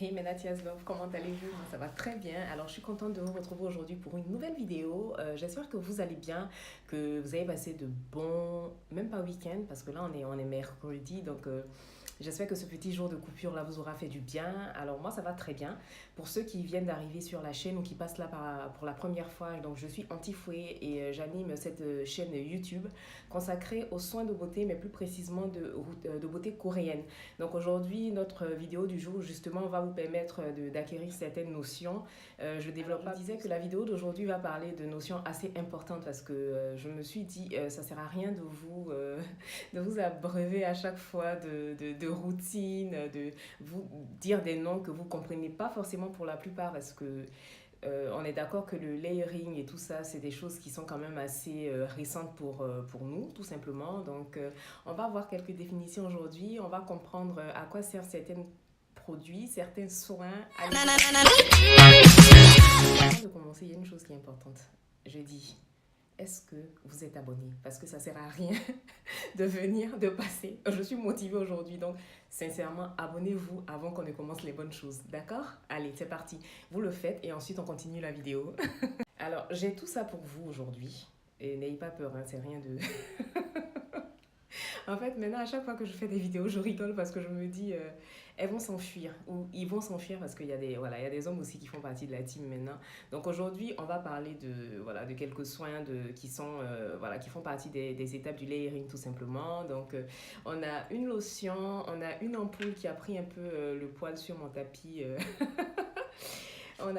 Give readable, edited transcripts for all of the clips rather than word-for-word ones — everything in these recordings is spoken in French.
Hey Menatias Love, comment allez-vous? Moi, ça va très bien. Alors, je suis contente de vous retrouver aujourd'hui pour une nouvelle vidéo. J'espère que vous allez bien, que vous avez passé de bons, même pas week-end, parce que là, on est mercredi, donc j'espère que ce petit jour de coupure là vous aura fait du bien. Alors moi ça va très bien. Pour ceux qui viennent d'arriver sur la chaîne ou qui passent là pour la première fois, donc je suis Antifouet et j'anime cette chaîne YouTube consacrée aux soins de beauté, mais plus précisément de beauté coréenne. Donc aujourd'hui notre vidéo du jour justement va vous permettre d'acquérir certaines notions. Je développe pas. Je disais que la vidéo d'aujourd'hui va parler de notions assez importantes parce que je me suis dit ça sert à rien de vous abreuver à chaque fois de routine, de vous dire des noms que vous ne comprenez pas forcément pour la plupart parce que on est d'accord que le layering et tout ça, c'est des choses qui sont quand même assez récentes pour nous, tout simplement. Donc, on va voir quelques définitions aujourd'hui. On va comprendre à quoi servent certains produits, certains soins. Avant de commencer, il y a une chose qui est importante. Je dis, est-ce que vous êtes abonné? Parce que ça ne sert à rien de venir, de passer. Je suis motivée aujourd'hui, donc sincèrement, abonnez-vous avant qu'on ne commence les bonnes choses. D'accord? Allez, c'est parti. Vous le faites et ensuite on continue la vidéo. Alors, j'ai tout ça pour vous aujourd'hui. Et n'ayez pas peur, hein, c'est rien de... En fait, maintenant, à chaque fois que je fais des vidéos, je rigole parce que je me dis, elles vont s'enfuir ou ils vont s'enfuir parce qu'il y a il y a des hommes aussi qui font partie de la team maintenant. Donc aujourd'hui, on va parler de quelques soins qui font partie des étapes du layering tout simplement. Donc, on a une lotion, on a une ampoule qui a pris un peu le poil sur mon tapis. On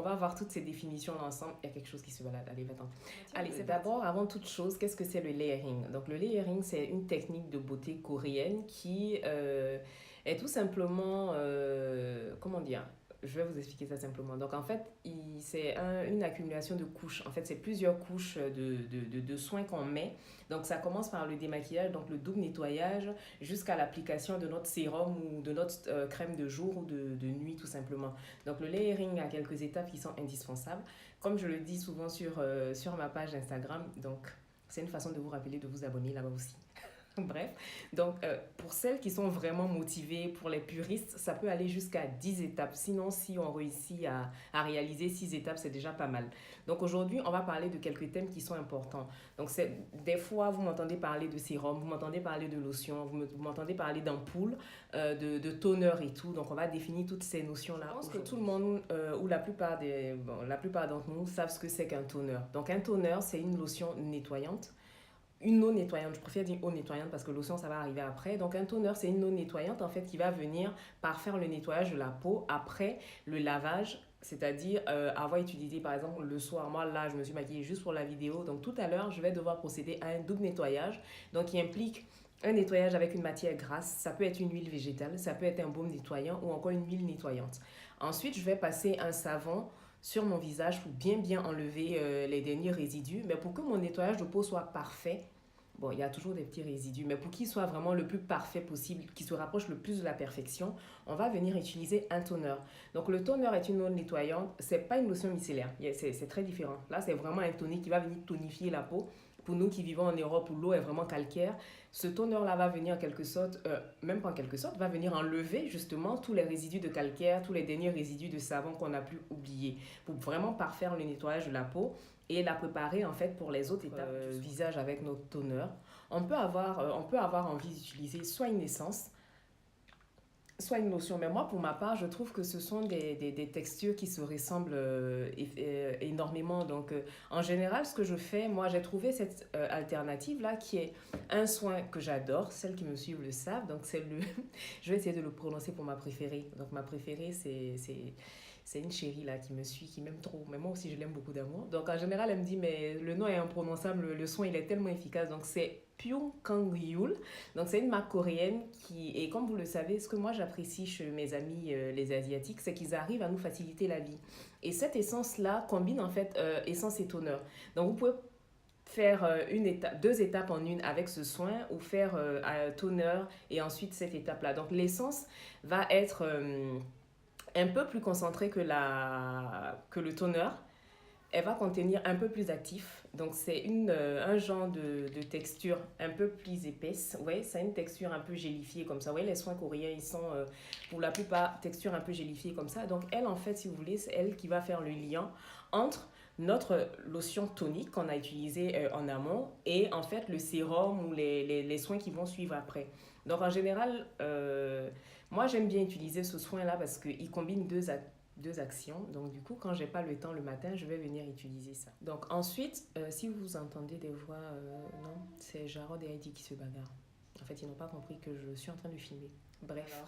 va voir toutes ces définitions ensemble. Il y a quelque chose qui se balade. Allez, va-t'en. Allez, c'est d'abord, avant toute chose, qu'est-ce que c'est le layering? Donc, le layering, c'est une technique de beauté coréenne qui est tout simplement, comment dire? Je vais vous expliquer ça simplement. Donc, en fait, c'est une accumulation de couches. En fait, c'est plusieurs couches de soins qu'on met. Donc, ça commence par le démaquillage, donc le double nettoyage, jusqu'à l'application de notre sérum ou de notre crème de jour ou de nuit, tout simplement. Donc, le layering a quelques étapes qui sont indispensables. Comme je le dis souvent sur ma page Instagram, donc, c'est une façon de vous rappeler de vous abonner là-bas aussi. Bref, donc pour celles qui sont vraiment motivées, pour les puristes, ça peut aller jusqu'à 10 étapes. Sinon, si on réussit à réaliser 6 étapes, c'est déjà pas mal. Donc aujourd'hui, on va parler de quelques thèmes qui sont importants. Donc des fois, vous m'entendez parler de sérum, vous m'entendez parler de lotion, vous m'entendez parler d'ampoule, de toner et tout. Donc on va définir toutes ces notions-là. Je pense que tout le monde, ou la plupart d'entre nous, savent ce que c'est qu'un toner. Donc un toner, c'est une lotion nettoyante, une eau nettoyante. Je préfère dire eau nettoyante parce que lotion, ça va arriver après. Donc, un toner, c'est une eau nettoyante en fait qui va venir parfaire le nettoyage de la peau après le lavage. C'est-à-dire avoir utilisé par exemple le soir. Moi là, je me suis maquillée juste pour la vidéo. Donc, tout à l'heure, je vais devoir procéder à un double nettoyage. Donc, qui implique un nettoyage avec une matière grasse. Ça peut être une huile végétale, ça peut être un baume nettoyant ou encore une huile nettoyante. Ensuite, je vais passer un savon sur mon visage pour bien enlever les derniers résidus. Mais pour que mon nettoyage de peau soit parfait, bon, il y a toujours des petits résidus, mais pour qu'il soit vraiment le plus parfait possible, qu'il se rapproche le plus de la perfection, on va venir utiliser un toner. Donc le toner est une eau nettoyante, c'est pas une lotion micellaire, c'est très différent. Là, c'est vraiment un tonique qui va venir tonifier la peau. Pour nous qui vivons en Europe où l'eau est vraiment calcaire, ce toner-là va venir en quelque sorte, même pas en quelque sorte, va venir enlever justement tous les résidus de calcaire, tous les derniers résidus de savon qu'on a pu oublier pour vraiment parfaire le nettoyage de la peau et la préparer en fait pour les autres étapes du visage avec notre toner. On peut avoir envie d'utiliser soit une essence, soit une lotion. Mais moi, pour ma part, je trouve que ce sont des textures qui se ressemblent énormément. Donc, en général, ce que je fais, moi, j'ai trouvé cette alternative-là qui est un soin que j'adore. Celles qui me suivent le savent. Donc, c'est le... je vais essayer de le prononcer pour ma préférée. Donc, ma préférée, c'est une chérie là qui me suit, qui m'aime trop. Mais moi aussi, je l'aime beaucoup d'amour. Donc, en général, elle me dit, mais le nom est imprononçable, le son, il est tellement efficace. Donc, c'est Pyong Kang Yul. Donc, c'est une marque coréenne qui, et comme vous le savez, ce que moi j'apprécie chez mes amis les Asiatiques, c'est qu'ils arrivent à nous faciliter la vie. Et cette essence-là combine en fait essence et toner. Donc, vous pouvez faire deux étapes en une avec ce soin ou faire un toner et ensuite cette étape-là. Donc, l'essence va être un peu plus concentrée que le toner. elle va contenir un peu plus d'actifs. Donc, c'est un genre de texture un peu plus épaisse. Ouais, c'est une texture un peu gélifiée comme ça. Ouais, les soins coréens, ils sont pour la plupart texture un peu gélifiée comme ça. Donc, elle, en fait, si vous voulez, c'est elle qui va faire le lien entre notre lotion tonique qu'on a utilisée en amont et en fait le sérum ou les soins qui vont suivre après. Donc, en général, moi, j'aime bien utiliser ce soin-là parce qu'il combine deux actions. Donc, du coup, quand j'ai pas le temps le matin, je vais venir utiliser ça. Donc, ensuite, si vous entendez des voix, non, c'est Jarod et Heidi qui se bagarrent. En fait, ils n'ont pas compris que je suis en train de filmer. Bref,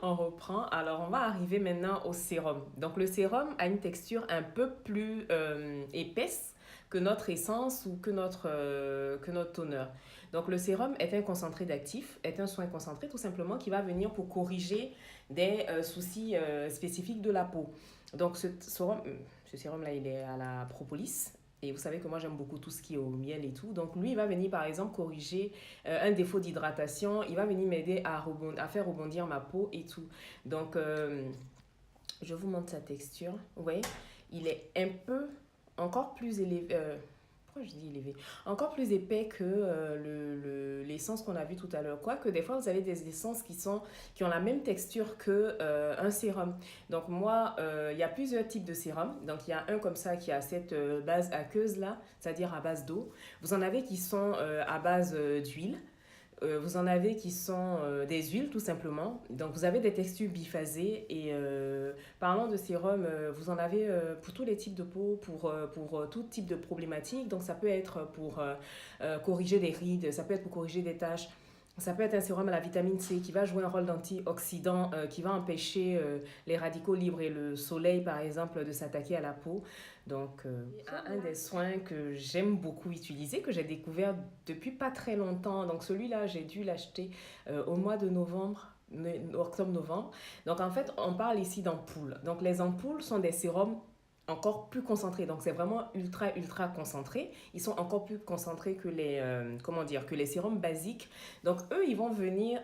on reprend. Alors, on va arriver maintenant au sérum. Donc, le sérum a une texture un peu plus épaisse que notre essence ou que notre toner. Donc, le sérum est un concentré d'actif, est un soin concentré tout simplement qui va venir pour corriger des soucis spécifiques de la peau. Donc, ce sérum-là, il est à la propolis. Et vous savez que moi, j'aime beaucoup tout ce qui est au miel et tout. Donc, lui, il va venir, par exemple, corriger un défaut d'hydratation. Il va venir m'aider à faire rebondir ma peau et tout. Donc, je vous montre sa texture. Vous voyez, il est un peu encore plus élevé. Pourquoi je dis élevé? Encore plus épais que l'essence qu'on a vu tout à l'heure. Quoique des fois, vous avez des essences qui ont la même texture que un sérum. Donc moi, il y a plusieurs types de sérum. Donc il y a un comme ça qui a cette base aqueuse là, c'est-à-dire à base d'eau. Vous en avez qui sont à base d'huile. Vous en avez qui sont des huiles tout simplement. Donc vous avez des textures biphasées et parlant de sérum, vous en avez pour tous les types de peau, pour tout type de problématique. Donc ça peut être pour corriger des rides, ça peut être pour corriger des taches. Ça peut être un sérum à la vitamine C qui va jouer un rôle d'antioxydant, qui va empêcher les radicaux libres et le soleil, par exemple, de s'attaquer à la peau. Donc, un des soins que j'aime beaucoup utiliser, que j'ai découvert depuis pas très longtemps. Donc, celui-là, j'ai dû l'acheter au mois de octobre-novembre. Donc, en fait, on parle ici d'ampoules. Donc, les ampoules sont des sérums encore plus concentrés. Donc, c'est vraiment ultra, ultra concentré. Ils sont encore plus concentrés que que les sérums basiques. Donc, eux, ils vont venir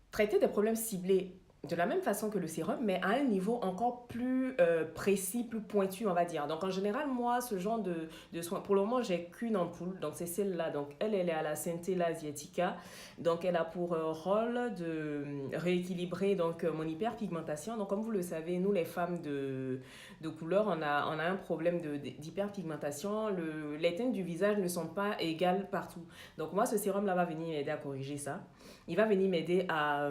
traiter des problèmes ciblés de la même façon que le sérum, mais à un niveau encore plus précis, plus pointu, on va dire. Donc, en général, moi, ce genre de soins, pour le moment, j'ai qu'une ampoule, donc c'est celle-là. Donc, elle est à la Centella asiatica. Donc, elle a pour rôle de rééquilibrer donc, mon hyperpigmentation. Donc, comme vous le savez, nous, les femmes de couleur, on a un problème d'hyperpigmentation. Les teintes du visage ne sont pas égales partout. Donc, moi, ce sérum-là va venir m'aider à corriger ça. Il va venir m'aider à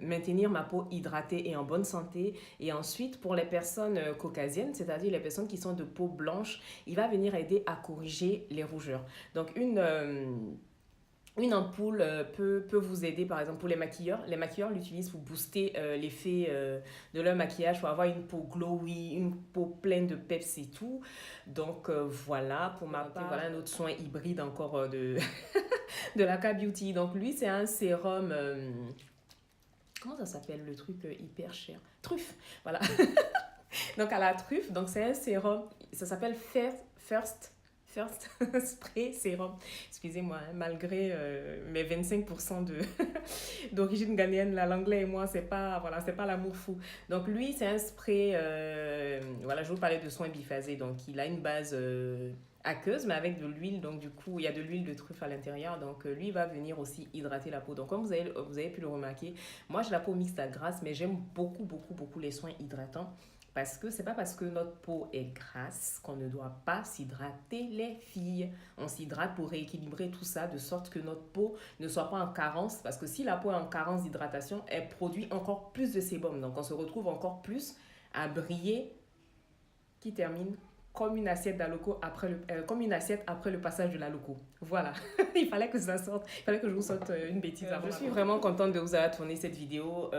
maintenir ma peau hydratée et en bonne santé. Et ensuite, pour les personnes caucasiennes, c'est-à-dire les personnes qui sont de peau blanche, il va venir aider à corriger les rougeurs. Donc, une ampoule peut vous aider, par exemple, pour les maquilleurs. Les maquilleurs l'utilisent pour booster l'effet de leur maquillage, pour avoir une peau glowy, une peau pleine de peps et tout. Donc, voilà, pour ma part, voilà un autre soin hybride encore de la K-Beauty. Donc, lui, c'est un sérum... comment ça s'appelle le truc hyper cher? Truffe, voilà. Donc, à la truffe, donc c'est un sérum, ça s'appelle First Spray Sérum. Excusez-moi, hein, malgré mes 25% d'origine ghanéenne, l'anglais et moi, c'est pas l'amour fou. Donc, lui, c'est un spray, voilà, je vous parlais de soins biphasés. Donc, il a une base aqueuse, mais avec de l'huile. Donc, du coup, il y a de l'huile de truffe à l'intérieur. Donc, lui, il va venir aussi hydrater la peau. Donc, comme vous avez pu le remarquer, moi, j'ai la peau mixte à grasse, mais j'aime beaucoup, beaucoup, beaucoup les soins hydratants. Parce que c'est pas parce que notre peau est grasse qu'on ne doit pas s'hydrater, les filles. On s'hydrate pour rééquilibrer tout ça de sorte que notre peau ne soit pas en carence. Parce que si la peau est en carence d'hydratation, elle produit encore plus de sébum. Donc on se retrouve encore plus à briller, qui termine comme une assiette comme une assiette après le passage de la loco. Voilà, il fallait que ça sorte, il fallait que je vous sorte une bêtise. Je suis vraiment contente de vous avoir tourné cette vidéo.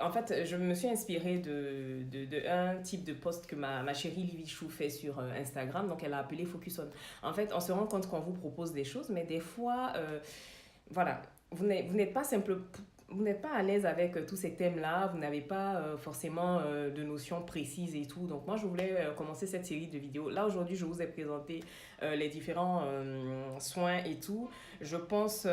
En fait, je me suis inspirée de un type de post que ma chérie Livy Chou fait sur Instagram. Donc, elle a appelé Focus On. En fait, on se rend compte qu'on vous propose des choses, mais des fois, voilà, vous n'êtes pas simplement... Vous n'êtes pas à l'aise avec tous ces thèmes-là, vous n'avez pas forcément de notions précises et tout. Donc moi, je voulais commencer cette série de vidéos. Là, aujourd'hui, je vous ai présenté les différents soins et tout. Je pense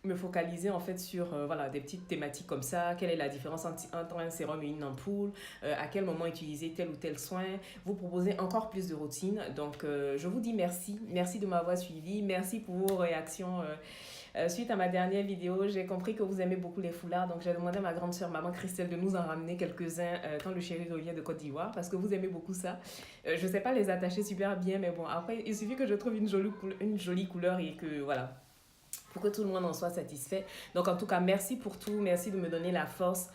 me focaliser en fait sur voilà, des petites thématiques comme ça. Quelle est la différence entre un sérum et une ampoule, à quel moment utiliser tel ou tel soin, vous proposer encore plus de routines. Donc, je vous dis merci. Merci de m'avoir suivi. Merci pour vos réactions. Suite à ma dernière vidéo, j'ai compris que vous aimez beaucoup les foulards. Donc, j'ai demandé à ma grande sœur, maman Christelle, de nous en ramener quelques-uns quand le chéri revient de Côte d'Ivoire parce que vous aimez beaucoup ça. Je ne sais pas les attacher super bien, mais bon, après, il suffit que je trouve une jolie couleur et que voilà, pour que tout le monde en soit satisfait. Donc en tout cas, merci pour tout, merci de me donner la force.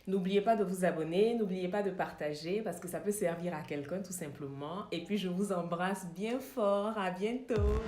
N'oubliez pas de vous abonner, n'oubliez pas de partager parce que ça peut servir à quelqu'un tout simplement. Et puis je vous embrasse bien fort, à bientôt.